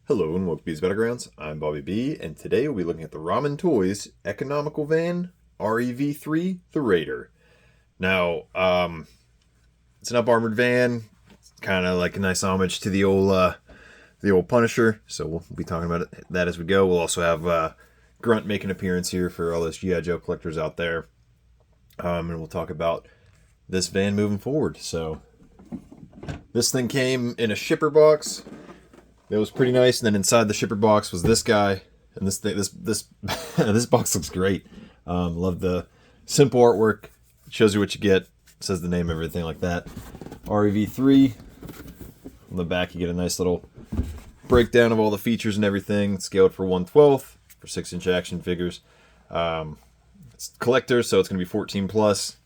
Hello and welcome to B's Battlegrounds. I'm Bobby B, and today we'll be looking at the Ramen Toys Economical Van REV3, the Raider. Now, it's an up-armored van. It's kind of like a nice homage to the old Punisher. So we'll be talking about that as we go. We'll also have Grunt make an appearance here for all those G.I. Joe collectors out there, and we'll talk about this van moving forward. So this thing came in a shipper box. It was pretty nice, and then inside the shipper box was this guy, and this this box looks great. Love the simple artwork. It shows you what you get. It says the name, everything like that. REV3. On the back, you get a nice little breakdown of all the features and everything. It's scaled for 1/12 for 6-inch action figures. It's collector, so it's going to be 14 plus.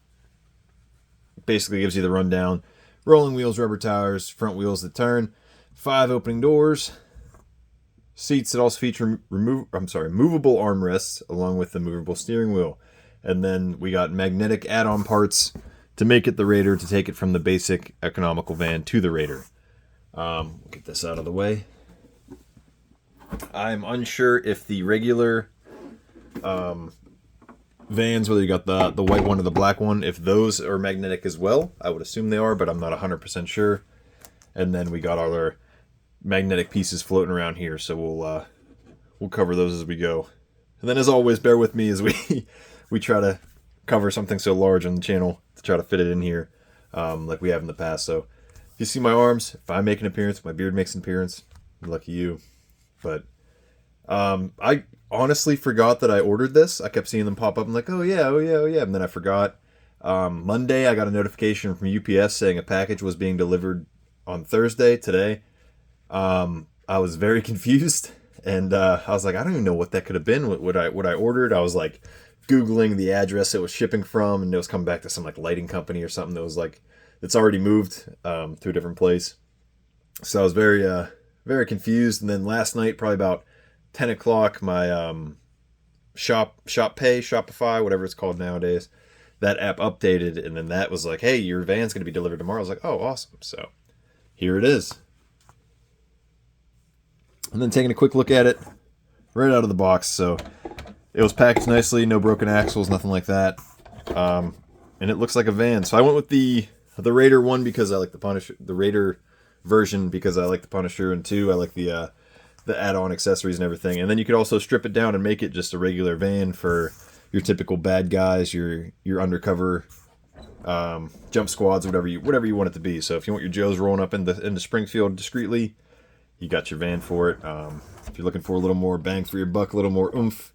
Basically, gives you the rundown. Rolling wheels, rubber tires, front wheels that turn. 5 opening doors, seats that also feature movable armrests along with the movable steering wheel. And then we got magnetic add-on parts to make it the Raider, to take it from the basic economical van to the Raider. We'll get this out of the way. I'm unsure if the regular vans, whether you got the white one or the black one, if those are magnetic as well. I would assume they are, but I'm not 100% sure. And then we got all our magnetic pieces floating around here, so we'll cover those as we go. And then, as always, bear with me as we try to cover something so large on the channel to try to fit it in here, like we have in the past. So if you see my arms, if I make an appearance, my beard makes an appearance, lucky you. But I honestly forgot that I ordered this. I kept seeing them pop up. I'm like, oh yeah, and then I forgot. Monday, I got a notification from UPS saying a package was being delivered on Thursday, today. I was very confused, and I was like, I don't even know what that could have been. What I ordered. I was like Googling the address it was shipping from, and it was coming back to some like lighting company or something that was like, it's already moved to a different place. So I was very confused. And then last night, probably about 10 o'clock, my Shopify, whatever it's called nowadays, that app updated, and then that was like, hey, your van's going to be delivered tomorrow. I was like, oh, awesome. So here it is. And then taking a quick look at it right out of the box. So it was packaged nicely, no broken axles, nothing like that. And it looks like a van. So I went with the Raider one because I like the Punisher, the Raider version because I like the Punisher, and 2, I like the add-on accessories and everything. And then you could also strip it down and make it just a regular van for your typical bad guys, your undercover jump squads, whatever you want it to be. So if you want your Joes rolling up into Springfield discreetly, you got your van for it. If you're looking for a little more bang for your buck, a little more oomph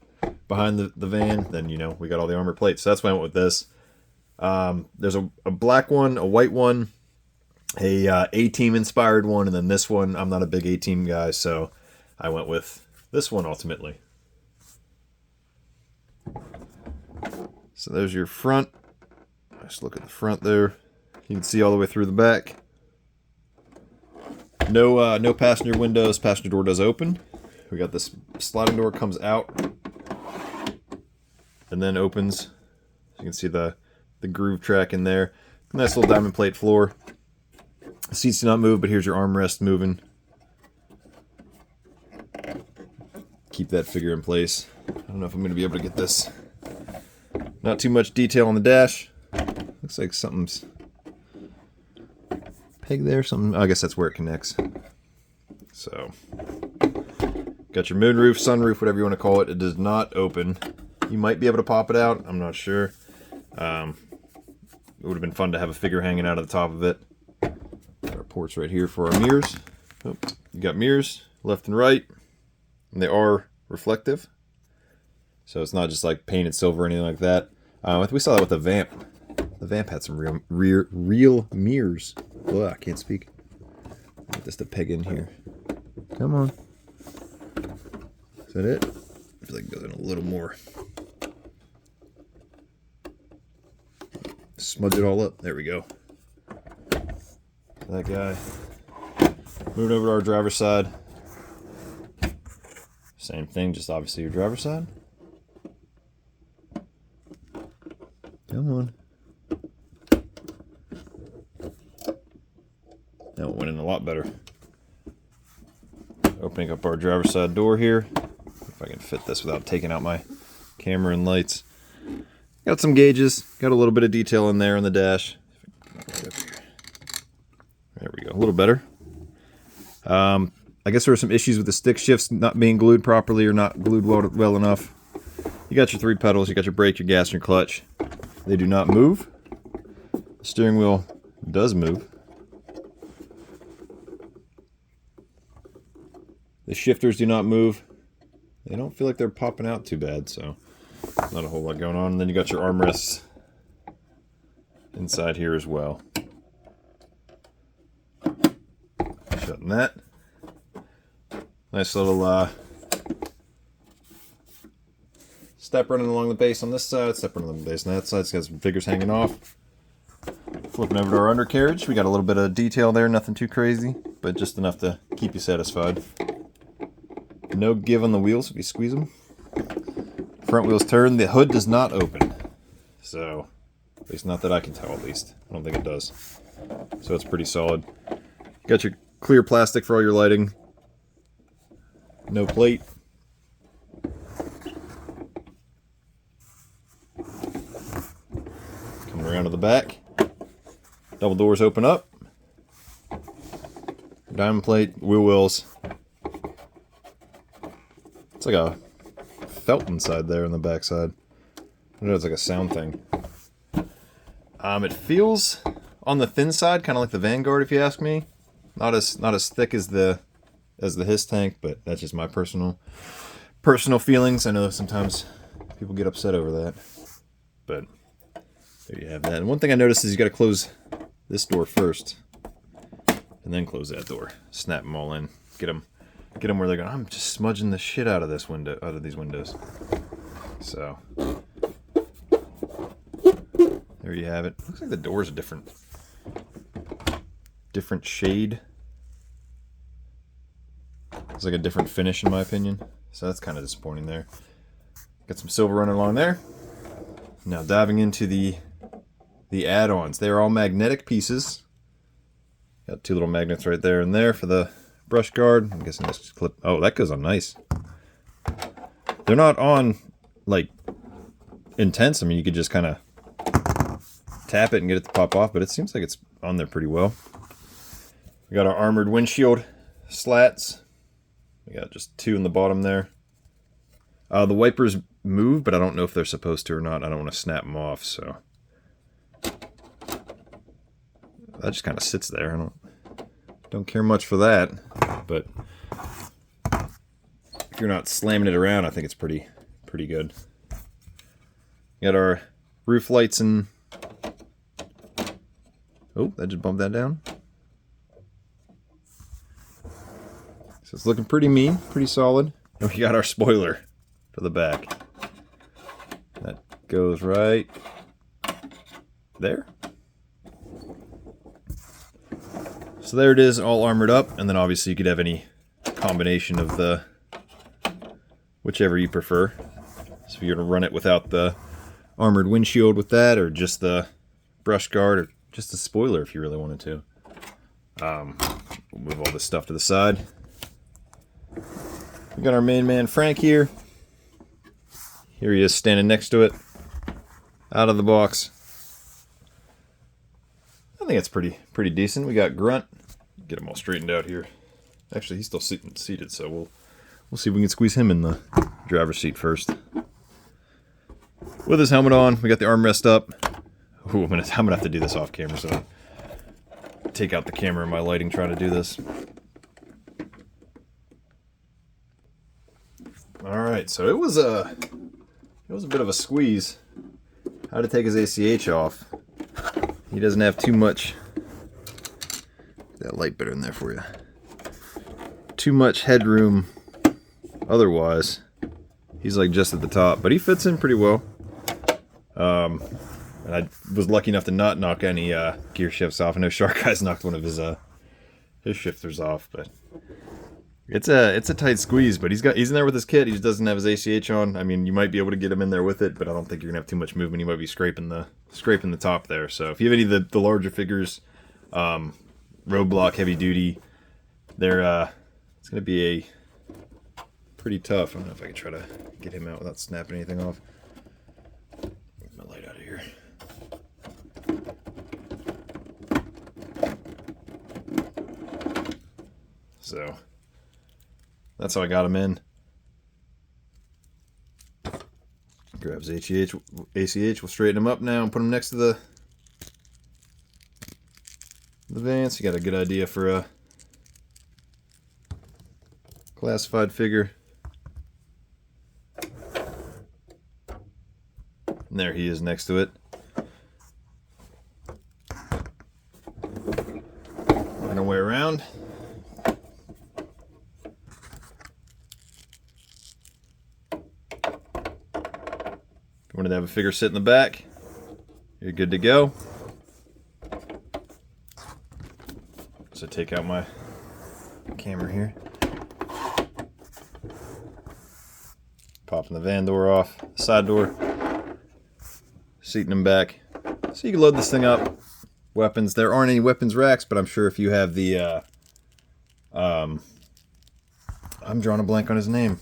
behind the van, then we got all the armor plates. So that's why I went with this. There's a black one, a white one, a A-Team inspired one, and then this one. I'm not a big A-Team guy, so I went with this one ultimately. So there's your front. Let's look at the front there. You can see all the way through the back. No passenger windows. Passenger door does open. We got this sliding door, comes out and then opens. You can see the groove track in there. Nice little diamond plate floor. The seats do not move, but here's your armrest moving. Keep that figure in place. I don't know if I'm going to be able to get this. Not too much detail on the dash. Looks like something's peg there. Something. I guess that's where it connects. So, got your moonroof, sunroof, whatever you want to call it. It does not open. You might be able to pop it out. I'm not sure. It would have been fun to have a figure hanging out of the top of it. Got our ports right here for our mirrors. Oh, you got mirrors left and right, and they are reflective. So it's not just like painted silver or anything like that. We saw that with the Vamp. The Vamp had some real mirrors. Ugh, I can't speak. Get this to peg in here. Come on. Is that it? I feel like it goes in a little more. Smudge it all up. There we go. That guy. Moving over to our driver's side. Same thing, just obviously your driver's side. Come on. That went in a lot better. Opening up our driver's side door here. If I can fit this without taking out my camera and lights. Got some gauges. Got a little bit of detail in there on the dash. There we go. A little better. I guess there were some issues with the stick shifts not being glued properly or not glued well enough. You got your 3 pedals. You got your brake, your gas, and your clutch. They do not move. The steering wheel does move. The shifters do not move. They don't feel like they're popping out too bad, so not a whole lot going on. And then you got your armrests inside here as well. Shutting that. Nice little step running along the base on this side, step running along the base on that side. It's got some figures hanging off. Flipping over to our undercarriage, we got a little bit of detail there, nothing too crazy, but just enough to keep you satisfied. No give on the wheels if you squeeze them. Front wheels turn, the hood does not open. So, at least not that I can tell at least. I don't think it does. So it's pretty solid. You got your clear plastic for all your lighting. No plate. Coming around to the back. Double doors open up. Diamond plate, wheel wells. It's like a felt inside there on the back side. I know it's like a sound thing. It feels on the thin side, kind of like the Vanguard, if you ask me. Not as thick as the Hiss tank, but that's just my personal feelings. I know sometimes people get upset over that, but there you have that. And one thing I noticed is you got to close this door first, and then close that door. Snap them all in. Get them where they're going. I'm just smudging the shit out of this window, out of these windows. So there you have it. Looks like the door's a different shade. It's like a different finish in my opinion. So that's kind of disappointing there. Got some silver running along there. Now diving into the add-ons. They are all magnetic pieces. Got 2 little magnets right there and there for the brush guard. I'm guessing this just clip. Oh, that goes on nice. They're not on like intense. I mean, you could just kind of tap it and get it to pop off, but it seems like it's on there pretty well. We got our armored windshield slats. We got just 2 in the bottom there. The wipers move, but I don't know if they're supposed to or not. I don't want to snap them off, so that just kind of sits there. I don't care much for that, but if you're not slamming it around, I think it's pretty good. Got our roof lights and oh, that just bumped that down. So it's looking pretty mean, pretty solid. And we got our spoiler to the back. That goes right there. So there it is, all armored up, and then obviously you could have any combination of the whichever you prefer. So if you're going to run it without the armored windshield with that, or just the brush guard, or just the spoiler if you really wanted to. We'll move all this stuff to the side. We got our main man Frank here. Here he is standing next to it, out of the box. I think it's pretty decent. We got Grunt. Get him all straightened out here. Actually, he's still seated, so we'll see if we can squeeze him in the driver's seat first. With his helmet on, we got the armrest up. Ooh, I'm gonna have to do this off camera, so I'll take out the camera and my lighting trying to do this. All right, so it was a bit of a squeeze. How to take his ACH off. He doesn't have too much. That light better in there for you. Too much headroom. Otherwise, he's like just at the top, but he fits in pretty well. And I was lucky enough to not knock any gear shifts off. I know Shark Guy's knocked one of his shifters off, but it's a tight squeeze. But he's in there with his kit. He just doesn't have his ACH on. I mean, you might be able to get him in there with it, but I don't think you're gonna have too much movement. You might be scraping the top there. So if you have any of the larger figures, roadblock, heavy duty, they're it's gonna be pretty tough. I don't know if I can try to get him out without snapping anything off. Get my light out of here. So that's how I got him in. Grabs ACH. We'll straighten him up now and put him next to the van. So you got a good idea for a classified figure. And there he is next to it. Working our way around. If you wanted to have a figure sit in the back, you're good to go. So take out my camera here. Popping the van door off, side door. Seating them back. So you can load this thing up. Weapons. There aren't any weapons racks, but I'm sure if you have the I'm drawing a blank on his name.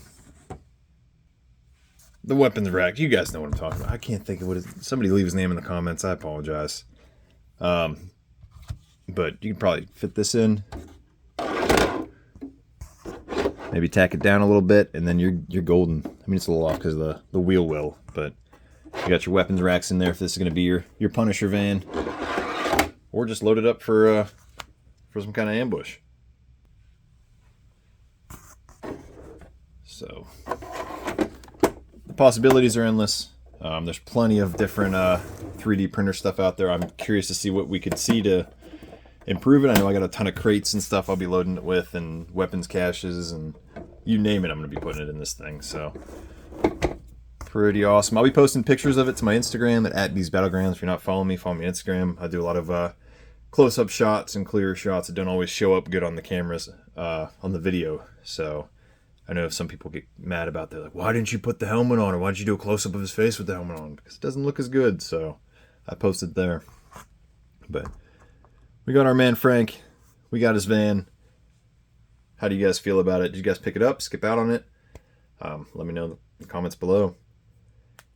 The weapons rack. You guys know what I'm talking about. I can't think of what it is. Somebody leave his name in the comments. I apologize. But you can probably fit this in. Maybe tack it down a little bit, and then you're golden. I mean, it's a little off because of the wheel well, but you got your weapons racks in there if this is going to be your Punisher van, or just load it up for some kind of ambush. So the possibilities are endless. There's plenty of different 3D printer stuff out there. I'm curious to see what we could see to improve it. I know I got a ton of crates and stuff I'll be loading it with, and weapons caches, and you name it, I'm going to be putting it in this thing. So pretty awesome. I'll be posting pictures of it to my Instagram at @BeesBattlegrounds. If you're not following me on Instagram. I do a lot of close-up shots and clear shots that don't always show up good on the cameras, on the video. So I know some people get mad about that. Like, why didn't you put the helmet on? Or why didn't you do a close-up of his face with the helmet on? Because it doesn't look as good. So I posted there. But we got our man Frank. We got his van. How do you guys feel about it? Did you guys pick it up? Skip out on it? Let me know in the comments below.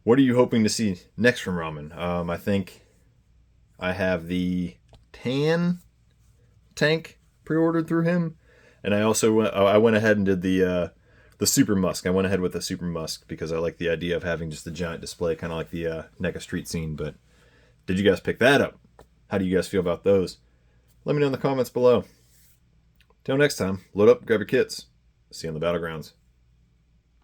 What are you hoping to see next from Ramen? I think I have the tan tank pre-ordered through him, and I also I went ahead and did the Super Musk. I went ahead with the Super Musk because I like the idea of having just a giant display, kind of like the NECA street scene. But did you guys pick that up? How do you guys feel about those? Let me know in the comments below. Till next time, load up, grab your kits. See you on the battlegrounds.